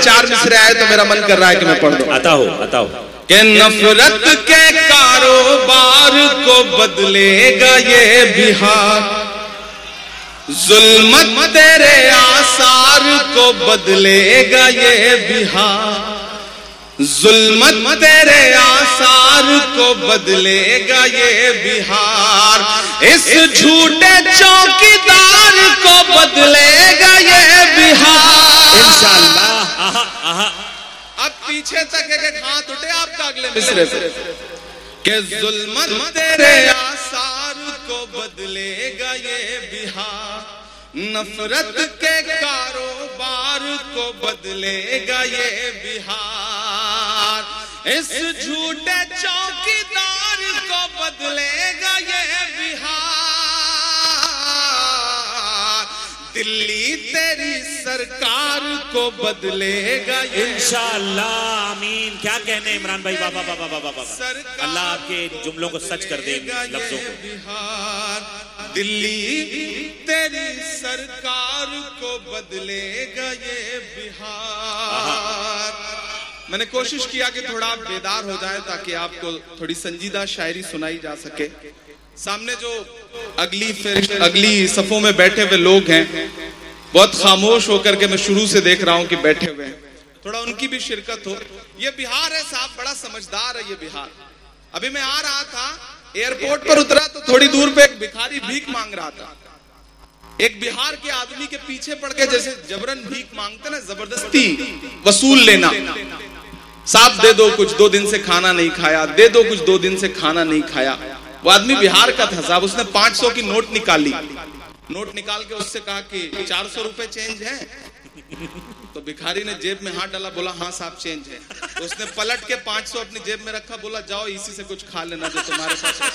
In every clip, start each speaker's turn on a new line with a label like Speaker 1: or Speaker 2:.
Speaker 1: 4 मिसरे आए तो मेरा मन कर रहा है कि मैं पढ़ दूं।
Speaker 2: आता हो
Speaker 1: कि नफरत के कारोबार को बदलेगा ये बिहार, जुल्मत तेरे आसार को बदलेगा ये बिहार, जुल्मत तेरे आसार को बदलेगा ये बिहार, इस झूठे चौकीदार को बदलेगा ये बिहार इंशाअल्लाह। अब पीछे तक एक हाथ उठे आपका अगले मिसरे पे कि जुल्मत तेरे आसार को बदलेगा ये बिहार, नफरत के कारोबार को बदलेगा ये बिहार, इस झूठे चौकीदार को बदलेगा ये बिहार, दिल्ली तेरी सरकार को बदलेगा
Speaker 2: इंशाअल्लाह आमीन। क्या कहने इमरान भाई, बाबा बाबा बाबा बाबा, अल्लाह आपके जुमलों को सच कर दे, लफ्जों को।
Speaker 1: बिहार दिल्ली तेरी सरकार को बदलेगा ये बिहार। मैंने कोशिश किया कि थोड़ा आप बेदार हो जाए ताकि आपको थोड़ी संजीदा शायरी सुनाई जा सके। सामने जो अगली सफों में बैठे हुए लोग हैं, बहुत खामोश होकर के मैं शुरू से देख रहा हूं कि बैठे हुए हैं, थोड़ा उनकी भी शिरकत हो। ये बिहार है साहब, बड़ा समझदार है ये बिहार। अभी मैं आ रहा था, एयरपोर्ट पर उतरा तो थोड़ी दूर पे एक भिखारी भीख मांग रहा था। एक बिहार के आदमी के पीछे पड़ के जैसे जबरन भीख मांगते ना, जबरदस्ती वसूल लेना, साहब दे दो कुछ, 2 दिन से खाना नहीं खाया, दे दो कुछ, 2 दिन से खाना नहीं खाया। वो आदमी बिहार का था साहब, उसने 500 की नोट निकाली, नोट निकाल के उससे कहा कि 400 रुपए चेंज है। तो भिखारी ने जेब में हाथ डाला, बोला हाँ साहब चेंज है। तो उसने पलट के 500 अपनी जेब में रखा, बोला जाओ इसी से कुछ खा लेना जो तुम्हारे पास है।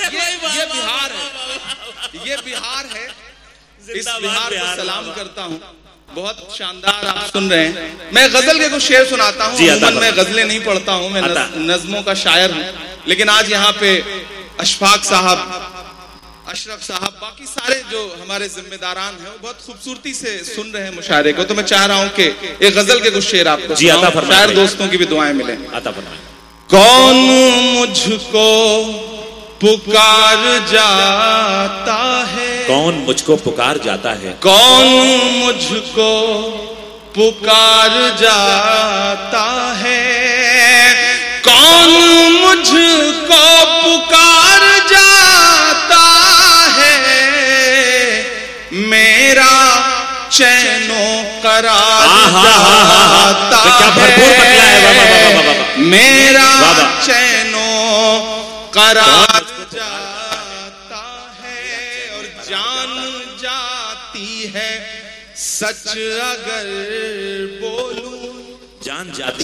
Speaker 1: ये बिहार है, ये बिहार है। इस बिहार को सलाम करता हूँ, बहुत शानदार आप सुन रहे हैं। मैं गजल के कुछ शेर सुनाता हूँ, मैं गजलें नहीं पढ़ता हूँ, मैं नज्मों का शायर हूँ, लेकिन आज यहाँ पे अशफाक साहब, अशरफ साहब, बाकी सारे जो हमारे जिम्मेदारान हैं वो बहुत खूबसूरती से सुन रहे हैं मुशायरे को, तो मैं चाह रहा हूं कि एक गजल के कुछ शेर आपको शायर दोस्तों की भी दुआएं मिले। कौन मुझको पुकार जाता है,
Speaker 2: कौन मुझको पुकार जाता है,
Speaker 1: कौन मुझको पुकार जाता है, कौन मुझको पुकार जाता है, मेरा चैनो करार जाता है, मेरा चैनो करार जाता है, और जान जाती है सच अगर बोलूं,
Speaker 2: जान जाती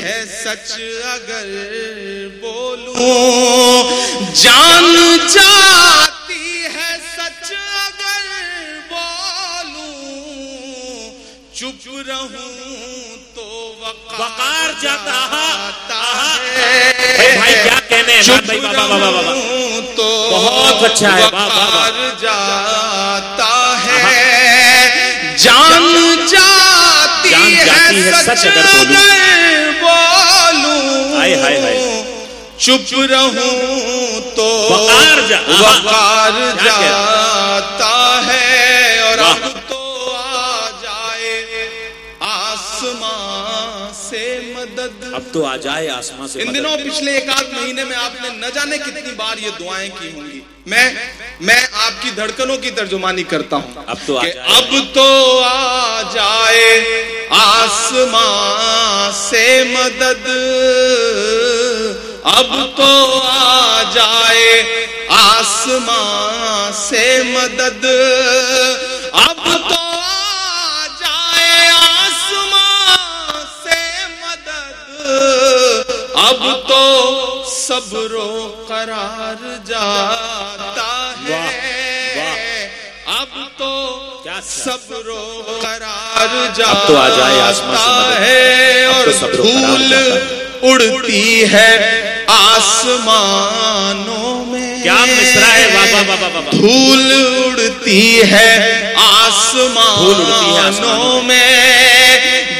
Speaker 1: है सच अगर बोलूं, जान जाती है सच अगर बोलूं, चुप रहूं तो वकार जाता है।
Speaker 2: भाई क्या कहने हैं भाई, बाबा बाबा बाबा,
Speaker 1: तो
Speaker 2: बहुत अच्छा है,
Speaker 1: वकार जाता है, जान जाती है सच अगर बोलूं,
Speaker 2: हाय हाय हाय,
Speaker 1: चुप रहूं तो वकार जाता है, और अब तो आ जाए आसमां से मदद,
Speaker 2: अब तो आ जाए आसमां से।
Speaker 1: इन दिनों पिछले 1-8 महीने में आपने न जाने कितनी बार ये दुआएं की होंगी। मैं आपकी धड़कनों की तर्जुमानी करता हूं।
Speaker 2: अब तो आ
Speaker 1: जाए आसमां से मदद, अब तो आ जाए आसमां से मदद, अब तो आ जाए आसमां से मदद, अब तो सब्रो करार जाता है, अब तो सब्रो करार जाता
Speaker 2: तो आ जाए आसमां
Speaker 1: है, और धूल उड़ती है आसमानों में,
Speaker 2: क्या मिसरा है, वाह वाह वाह वाह।
Speaker 1: धूल उड़ती है आसमानों में,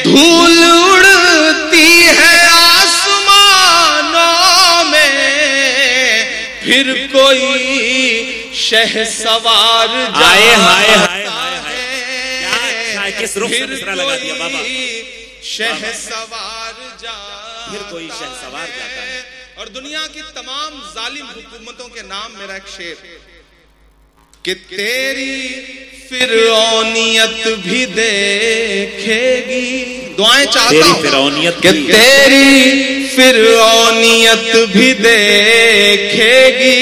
Speaker 1: धूल उड़ती है आसमानों में, फिर कोई शहसवार
Speaker 2: हाय हाय हाय हाय, क्या अच्छा है, किस रुख से मिसरा लगा दिया बाबा।
Speaker 1: शहसवार जा,
Speaker 2: फिर कोई शहसवार जाता है।
Speaker 1: और दुनिया की तमाम जालिम हुकूमतों के नाम मेरा एक शेर कि तेरी फिरौनियत भी देखेगी, दुआएं चाहता हूं कि तेरी फिरौनियत भी देखेगी,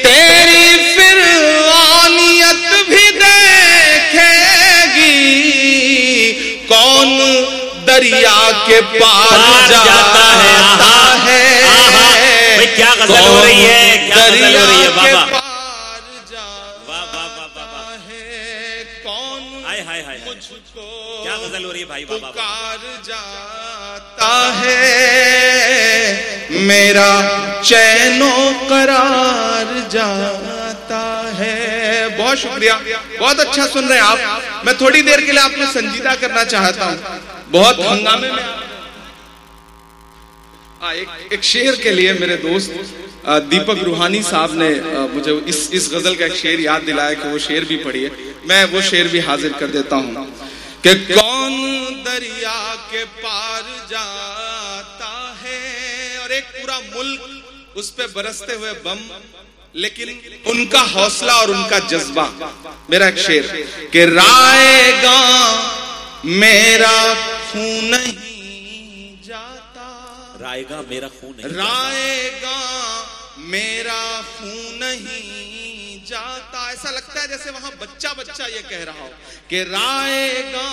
Speaker 1: तेरी फिरौनियत भी देखेगी, कौन दरिया के पार जाता है,
Speaker 2: क्या गजल हो रही है, क्या गजल हो रही है बाबा,
Speaker 1: वाह वाह वाह वाह है, कौन
Speaker 2: हाय हाय हाय,
Speaker 1: मुझको
Speaker 2: क्या गजल हो रही है भाई बाबा।
Speaker 1: पुकार जाता है, मेरा चैनो करार जाता है। बहुत शुक्रिया, बहुत अच्छा सुन रहे हैं आप। मैं थोड़ी देर के लिए आपको संजीदा करना चाहता हूं, बहुत हंगामे में। एक शेर के लिए मेरे दोस्त दीपक रूहानी साहब ने मुझे इस गजल का एक शेर याद दिलाया कि वो शेर भी पढ़िए। मैं वो शेर भी हाजिर कर देता हूं कि कौन दरिया के पार जाता है, और एक पूरा मुल्क उस पे बरसते हुए बम, लेकिन उनका हौसला और उनका जज्बा। मेरा एक शेर कि रायगा मेरा खून नहीं जाता,
Speaker 2: रायगा मेरा खून नहीं,
Speaker 1: रायगा मेरा खून नहीं जाता। ऐसा लगता है जैसे वहां बच्चा बच्चा ये कह रहा हो कि रायगा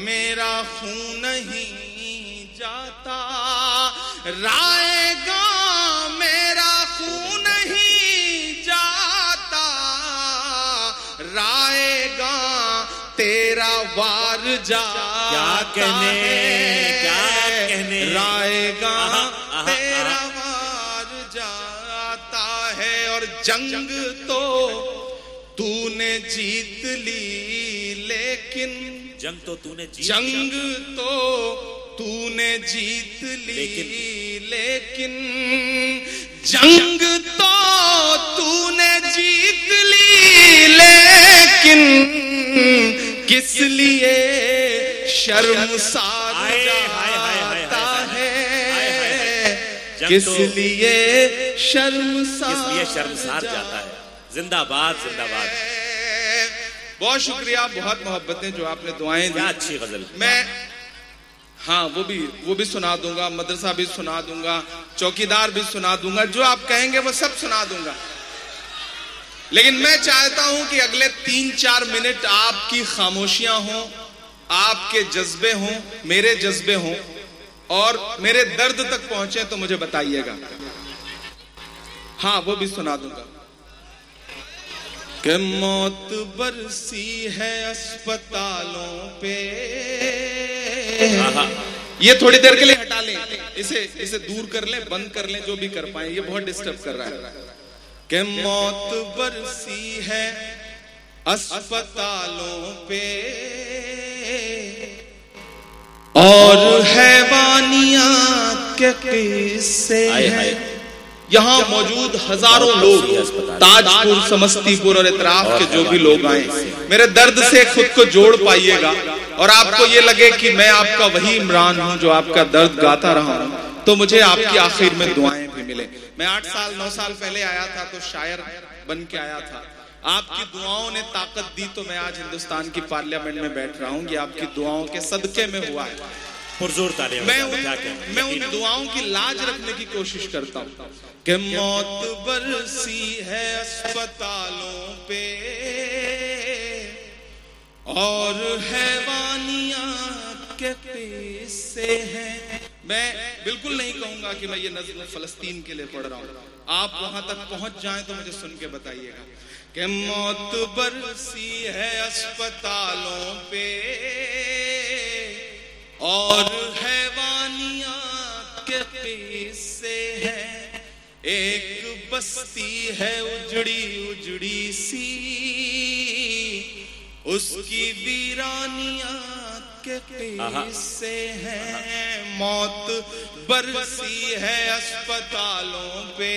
Speaker 1: मेरा खून नहीं जाता, रायगा मेरा खून नहीं जाता, रायगा तेरा वार जाता
Speaker 2: क्या कहने
Speaker 1: रायगा तेरा वार जाता है। और जंग तो तूने जीत ली, लेकिन
Speaker 2: जंग तो तूने जीत,
Speaker 1: जंग तो तूने जीत ली, लेकिन जंग तो तूने जीत ली, लेकिन किस लिए शर्मसार जाता है, किस लिए शर्मसार
Speaker 2: जाता है। जिंदाबाद जिंदाबाद,
Speaker 1: बहुत शुक्रिया, बहुत मोहब्बतें जो आपने दुआएं दी।
Speaker 2: अच्छी गजल।
Speaker 1: मैं हाँ वो भी सुना दूंगा, मदरसा भी सुना दूंगा, चौकीदार भी सुना दूंगा, जो आप कहेंगे वो सब सुना दूंगा। लेकिन मैं चाहता हूं कि अगले 3-4 मिनट आपकी खामोशियां हों, आपके जज्बे हों, मेरे जज्बे हों, और मेरे दर्द तक पहुंचे तो मुझे बताइएगा। हाँ वो भी सुना दूंगा कि मौत बरसी है अस्पतालों पे। ये थोड़ी देर के लिए हटा लें, इसे दूर कर लें, बंद कर लें, जो भी कर पाए, ये बहुत डिस्टर्ब कर रहा है। कि मौत बरसी है अस्पतालों पे और हैवानियात के किस्से हैं। यहाँ मौजूद हजारों लोग, ताजपुर, समस्तीपुर और इतराफ के जो भी लोग आए, मेरे दर्द से खुद को जोड़ पाइएगा और आपको ये लगे कि मैं आपका वही इमरान हूं जो आपका दर्द गाता रहा हूं, तो मुझे आपकी आखिर में दुआएं भी मिले। मैं 8-9 साल पहले आया था तो शायर बन के आया था। आपकी दुआओं ने ताकत दी तो मैं आज हिंदुस्तान की पार्लियामेंट में बैठ रहा हूँ। ये आपकी दुआओं के सदके में हुआ है। मैं उन दुआओं की लाज रखने की कोशिश करता हूँ कि मौत बरसी है अस्पतालों पे और हैवानियात के किस्से हैं। मैं बिल्कुल नहीं कहूंगा कि मैं ये नज़्म फलस्तीन के लिए पढ़ रहा हूँ। आप वहां तक पहुंच जाएं तो मुझे सुन के बताइएगा कि मौत बरसी है अस्पतालों पे और हैवानियात के किस्से हैं। एक बस्ती है उजड़ी उजड़ी सी, उसकी वीरानियां के किस्से हैं। मौत बरसी है अस्पतालों पे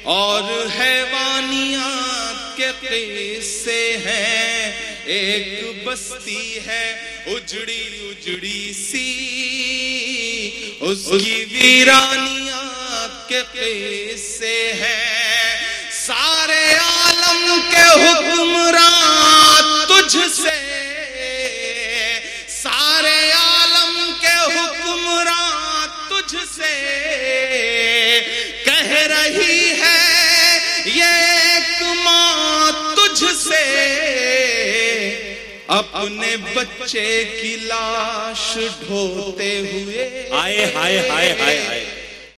Speaker 1: और हैवानियात के किस्से हैं। एक बस्ती है उजड़ी उजड़ी सी, उसकी वीरानियात के किस्से हैं। सारे आलम के हुक्मरान तुझसे, सारे आलम के हुक्मरान तुझसे कह रही है ये एक माँ तुझसे। अपने बच्चे की लाश ढोते हुए
Speaker 2: हाय हाय हाय हाय हाय